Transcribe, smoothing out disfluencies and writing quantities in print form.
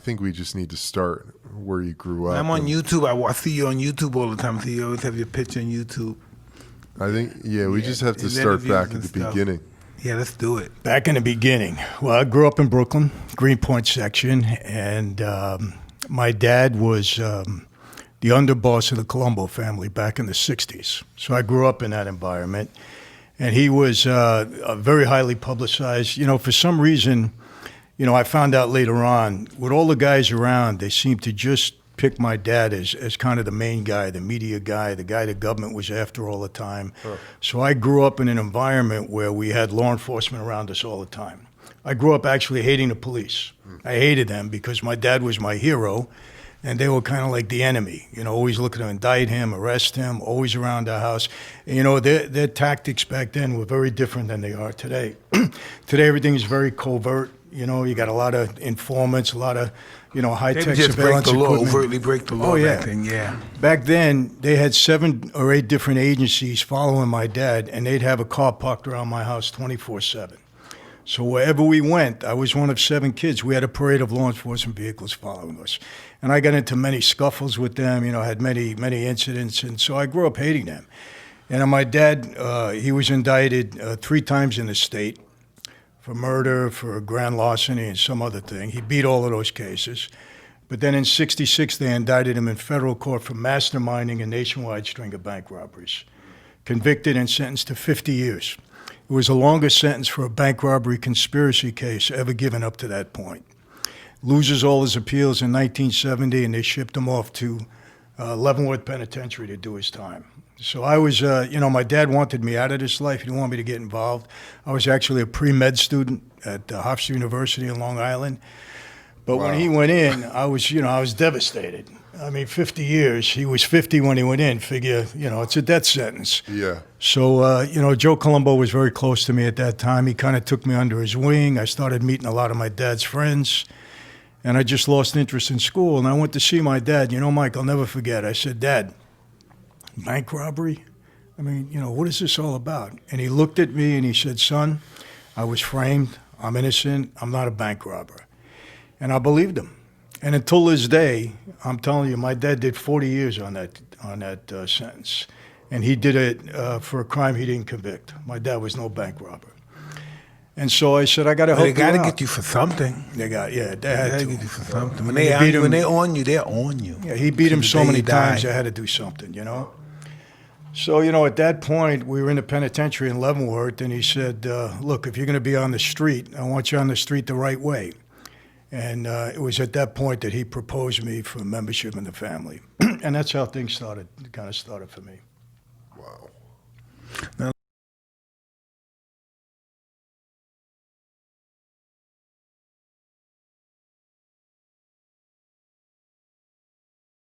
I think we just need to start where you grew up. I'm on YouTube. I see you on YouTube all the time. I see you always have your picture on YouTube. I think, we just have to his start interviews back at and the stuff. beginning. Yeah, let's do it. Back in the beginning. Well, I grew up in Brooklyn, Greenpoint section, and my dad was the underboss of the Colombo family back in the 60s. So I grew up in that environment. And he was a very highly publicized. You know, for some reason, I found out later on, with all the guys around, they seemed to just pick my dad as kind of the main guy, the media guy, the guy the government was after all the time. Huh. So I grew up in an environment where we had law enforcement around us all the time. I grew up actually hating the police. I hated them because my dad was my hero, and they were kind of like the enemy, always looking to indict him, arrest him, always around our house. And, their tactics back then were very different than they are today. Today, everything is very covert. You got a lot of informants, a lot of, high-tech surveillance equipment. Overtly break the law. Oh, yeah. Back then, yeah. Back then, they had 7 or 8 different agencies following my dad, and they'd have a car parked around my house 24/7. So wherever we went, I was one of 7 kids. We had a parade of law enforcement vehicles following us. And I got into many scuffles with them, had many, many incidents. And so I grew up hating them. And my dad, he was indicted 3 times in the state for murder, for grand larceny, and some other thing. He beat all of those cases. But then in '66, they indicted him in federal court for masterminding a nationwide string of bank robberies. Convicted and sentenced to 50 years. It was the longest sentence for a bank robbery conspiracy case ever given up to that point. Loses all his appeals in 1970, and they shipped him off to Leavenworth Penitentiary to do his time. So I was, my dad wanted me out of this life. He didn't want me to get involved. I was actually a pre-med student at Hofstra University in Long Island. But When he went in, I was devastated. I mean, 50 years. He was 50 when he went in. Figure, it's a death sentence. Yeah. So, Joe Colombo was very close to me at that time. He kind of took me under his wing. I started meeting a lot of my dad's friends. And I just lost interest in school. And I went to see my dad. Mike, I'll never forget. I said, Dad, bank robbery? I mean, what is this all about? And he looked at me and he said, son, I was framed. I'm innocent. I'm not a bank robber. And I believed him. And until this day, I'm telling you, my dad did 40 years on that sentence. And he did it for a crime he didn't convict. My dad was no bank robber. And so I said, I got to help you out. They got to get you for something. They had to get you for something. When they're on you, they're on you. Yeah, he beat him so many times, I had to do something, So, at that point, we were in the penitentiary in Leavenworth, and he said, look, if you're going to be on the street, I want you on the street the right way. And it was at that point that he proposed me for membership in the family. And that's how things kind of started for me. Wow. Now,